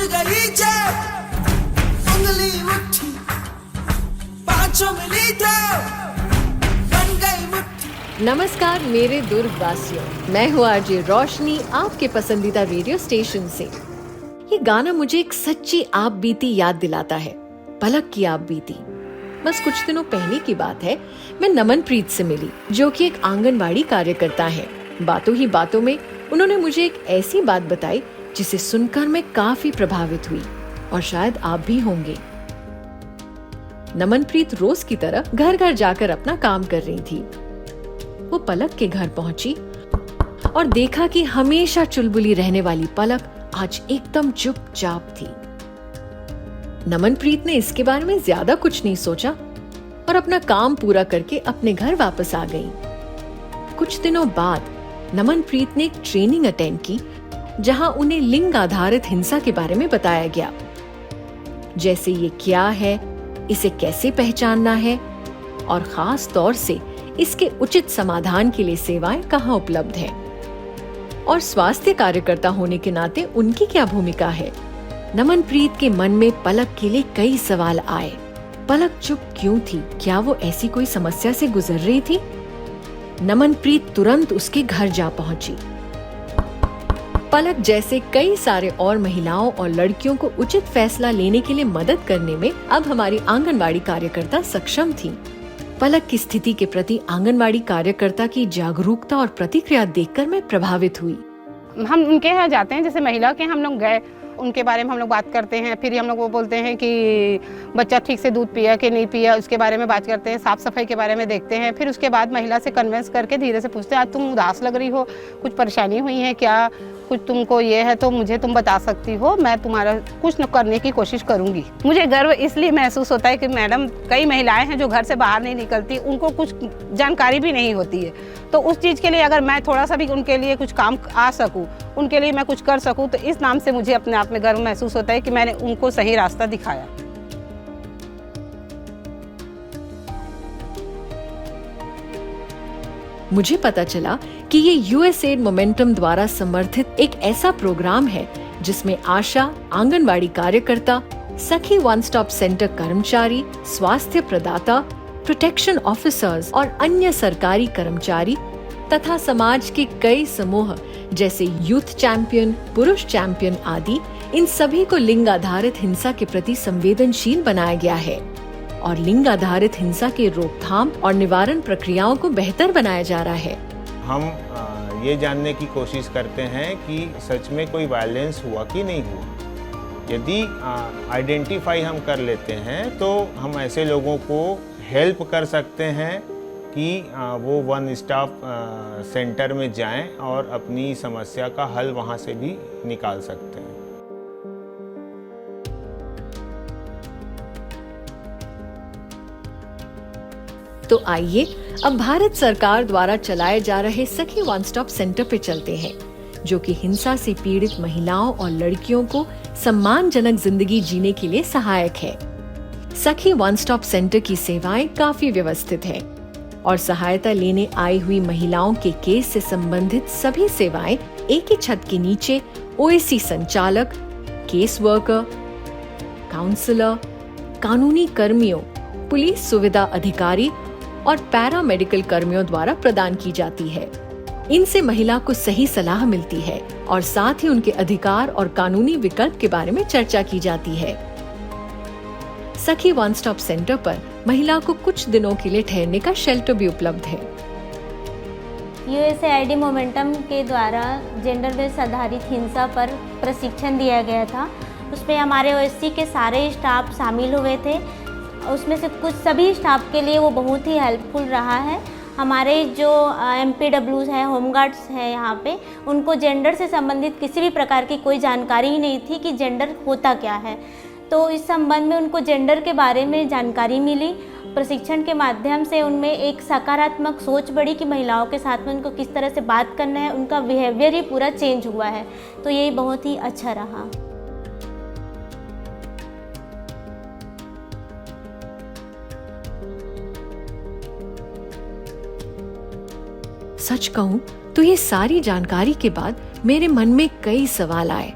गई जब उंगली उठी, पांचों मिली तो बन गई मुट्ठी। नमस्कार मेरे दुर्ग वासियों, मैं हूँ आरजे रोशनी आपके पसंदीदा रेडियो स्टेशन से। ये गाना मुझे एक सच्ची आप बीती याद दिलाता है, पलक की आप बीती। बस कुछ दिनों पहले की बात है, मैं नमनप्रीत से मिली, जो कि एक आंगनवाड़ी कार्यकर्ता है। बातों ही बातों में उन्होंने मुझे एक ऐसी बात बताई जिसे सुनकर मैं काफी प्रभावित हुई, और शायद आप भी होंगे। नमनप्रीत रोज की तरह घर घर जाकर अपना काम कर रही थी। वो पलक के घर पहुंची और देखा कि हमेशा चुलबुली रहने वाली पलक आज एकदम चुपचाप थी। नमनप्रीत ने इसके बारे में ज्यादा कुछ नहीं सोचा और अपना काम पूरा करके अपने घर वापस आ गई। कुछ दिनों बाद नमनप्रीत ने एक ट्रेनिंग अटेंड की, जहां उन्हें लिंग आधारित हिंसा के बारे में बताया गया, जैसे ये क्या है, इसे कैसे पहचानना है और खास तौर से इसके उचित समाधान के लिए सेवाएं कहां उपलब्ध हैं और स्वास्थ्य कार्यकर्ता होने के नाते उनकी क्या भूमिका है। नमनप्रीत के मन में पलक के लिए कई सवाल आए। पलक चुप क्यों थी? क्या वो ऐसी कोई समस्या से गुजर रही थी? नमनप्रीत तुरंत उसके घर जा पहुंची। पलक जैसे कई सारे और महिलाओं और लड़कियों को उचित फैसला लेने के लिए मदद करने में अब हमारी आंगनवाड़ी कार्यकर्ता सक्षम थी। पलक की स्थिति के प्रति आंगनवाड़ी कार्यकर्ता की जागरूकता और प्रतिक्रिया देखकर मैं प्रभावित हुई। हम उनके यहाँ जाते हैं, जैसे महिला के हम लोग गए, उनके बारे में हम लोग बात करते हैं। फिर हम लोग वो बोलते हैं कि बच्चा ठीक से दूध पिया कि नहीं पिया, उसके बारे में बात करते हैं। साफ सफाई के बारे में देखते हैं। फिर उसके बाद महिला से कन्विंस करके धीरे से पूछते हैं, आज तुम उदास लग रही हो, कुछ परेशानी हुई है क्या, कुछ तुमको ये है तो मुझे तुम बता सकती हो, मैं तुम्हारा कुछ न करने की कोशिश करूंगी। मुझे गर्व इसलिए महसूस होता है कि मैडम, कई महिलाएं हैं जो घर से बाहर नहीं निकलती, उनको कुछ जानकारी भी नहीं होती है। तो उस चीज़ के लिए अगर मैं थोड़ा सा भी उनके लिए कुछ काम आ सकूं, उनके लिए मैं कुछ कर सकूं, तो इस नाम से मुझे अपने आप में गर्व महसूस होता है कि मैंने उनको सही रास्ता दिखाया। मुझे पता चला कि ये यूएसएड मोमेंटम द्वारा समर्थित एक ऐसा प्रोग्राम है जिसमें आशा, आंगनवाड़ी कार्यकर्ता, सखी वन स्टॉप सेंटर कर्मचारी, स्वास्थ्य प्रदाता, प्रोटेक्शन ऑफिसर्स और अन्य सरकारी कर्मचारी तथा समाज के कई समूह जैसे यूथ चैंपियन, पुरुष चैंपियन आदि, इन सभी को लिंग आधारित हिंसा के प्रति संवेदनशील बनाया गया है और लिंग आधारित हिंसा के रोकथाम और निवारण प्रक्रियाओं को बेहतर बनाया जा रहा है। हम ये जानने की कोशिश करते हैं कि सच में कोई वायलेंस हुआ कि नहीं हुआ। यदि आइडेंटिफाई हम कर लेते हैं तो हम ऐसे लोगों को हेल्प कर सकते हैं कि वो वन स्टॉप सेंटर में जाएं और अपनी समस्या का हल वहां से भी निकाल सकते हैं। तो आइए अब भारत सरकार द्वारा चलाए जा रहे सखी वन स्टॉप सेंटर पे चलते हैं, जो कि हिंसा से पीड़ित महिलाओं और लड़कियों को सम्मानजनक जिंदगी जीने के लिए सहायक है। सखी वन स्टॉप सेंटर की सेवाएं काफी व्यवस्थित है और सहायता लेने आई हुई महिलाओं के केस से संबंधित सभी सेवाएं एक ही छत के नीचे ओएसी संचालक, केस वर्कर, काउंसलर, कानूनी कर्मियों, पुलिस सुविधा अधिकारी और पैरामेडिकल कर्मियों द्वारा प्रदान की जाती है। इनसे महिला को सही सलाह मिलती है और साथ ही उनके अधिकार और कानूनी विकल्प के बारे में चर्चा की जाती है। सखी वन स्टॉप सेंटर पर महिला को कुछ दिनों के लिए ठहरने का शेल्टर भी उपलब्ध है। यूएसएआईडी मोमेंटम के द्वारा जेंडर बेस्ड आधारित हिंसा पर प्रशिक्षण दिया गया था। उसमें हमारे ओएससी के सारे स्टाफ शामिल हुए थे। उसमें से कुछ सभी स्टाफ के लिए वो बहुत ही हेल्पफुल रहा है। हमारे जो MPWs हैं, होमगार्ड्स हैं यहाँ पे, उनको जेंडर से संबंधित किसी भी प्रकार की कोई जानकारी ही नहीं थी कि जेंडर होता क्या है। तो इस संबंध में उनको जेंडर के बारे में जानकारी मिली। प्रशिक्षण के माध्यम से उनमें एक सकारात्मक सोच बढ़ी कि महिलाओं के साथ में उनको किस तरह से बात करना है, उनका बिहेवियर ही पूरा चेंज हुआ है। तो ये बहुत ही अच्छा रहा। सच कहूं तो ये सारी जानकारी के बाद मेरे मन में कई सवाल आए।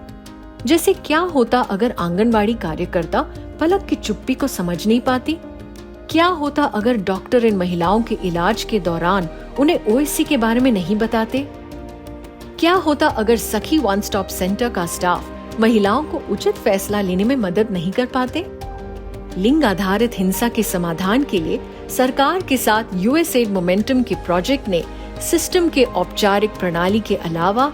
जैसे क्या होता अगर आंगनबाड़ी कार्यकर्ता पलक की चुप्पी को समझ नहीं पाती? क्या होता अगर डॉक्टर इन महिलाओं के इलाज के दौरान उन्हें ओएससी के बारे में नहीं बताते? क्या होता अगर सखी वन स्टॉप सेंटर का स्टाफ महिलाओं को उचित फैसला लेने में मदद नहीं कर पाते? लिंग आधारित हिंसा के समाधान के लिए सरकार के साथ यूएसएड मोमेंटम के प्रोजेक्ट ने सिस्टम के औपचारिक प्रणाली के अलावा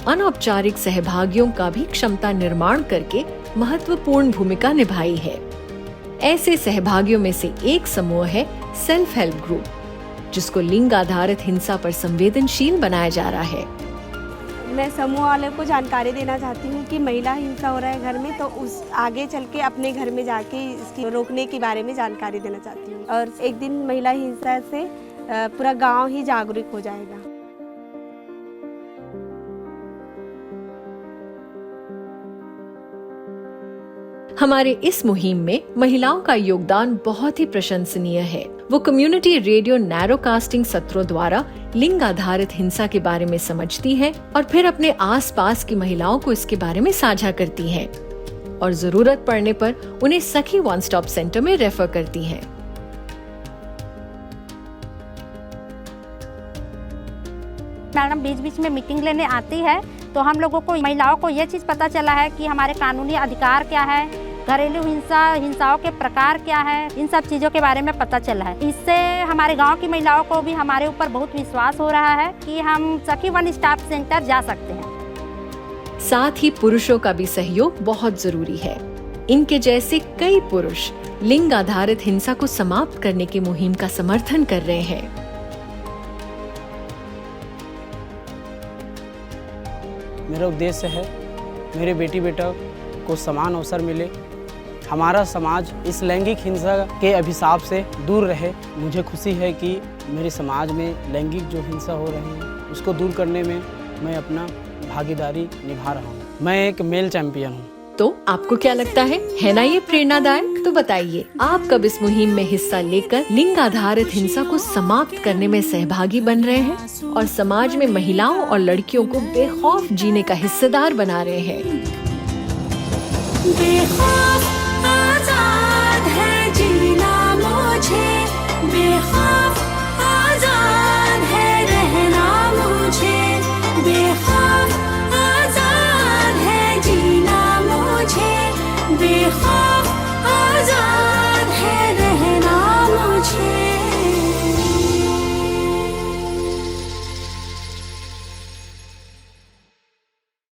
अनौपचारिक सहभागियों का भी क्षमता निर्माण करके महत्वपूर्ण भूमिका निभाई है। ऐसे सहभागियों में से एक समूह है सेल्फ हेल्प ग्रुप, जिसको लिंग आधारित हिंसा पर संवेदनशील बनाया जा रहा है। मैं समूह वाले को जानकारी देना चाहती हूँ कि महिला हिंसा हो रहा है घर में, तो उस आगे चल के अपने घर में जाके इसकी रोकने के बारे में जानकारी देना चाहती हूँ। और एक दिन महिला हिंसा से पूरा गांव ही जागरूक हो जाएगा। हमारे इस मुहिम में महिलाओं का योगदान बहुत ही प्रशंसनीय है। वो कम्युनिटी रेडियो नैरोकास्टिंग सत्रों द्वारा लिंग आधारित हिंसा के बारे में समझती हैं और फिर अपने आसपास की महिलाओं को इसके बारे में साझा करती हैं और जरूरत पड़ने पर उन्हें सखी वन स्टॉप सेंटर में रेफर करती हैं। मैडम बीच बीच में मीटिंग लेने आती है, तो हम लोगों को महिलाओं को ये चीज़ पता चला है कि हमारे कानूनी अधिकार क्या है, घरेलू हिंसाओं के प्रकार क्या है, इन सब चीज़ों के बारे में पता चला है। इससे हमारे गांव की महिलाओं को भी हमारे ऊपर बहुत विश्वास हो रहा है कि हम सखी वन स्टॉप सेंटर जा सकते हैं। साथ ही पुरुषों का भी सहयोग बहुत जरूरी है। इनके जैसे कई पुरुष लिंग आधारित हिंसा को समाप्त करने की मुहिम का समर्थन कर रहे हैं। मेरा उद्देश्य है मेरे बेटी बेटा को समान अवसर मिले, हमारा समाज इस लैंगिक हिंसा के अभिशाप से दूर रहे। मुझे खुशी है कि मेरे समाज में लैंगिक जो हिंसा हो रही है उसको दूर करने में मैं अपना भागीदारी निभा रहा हूँ। मैं एक मेल चैंपियन हूँ। तो आपको क्या लगता है ना ये प्रेरणादायक? तो बताइए, आप कब इस मुहिम में हिस्सा लेकर लिंग आधारित हिंसा को समाप्त करने में सहभागी बन रहे हैं और समाज में महिलाओं और लड़कियों को बेखौफ जीने का हिस्सेदार बना रहे हैं? बेखौफ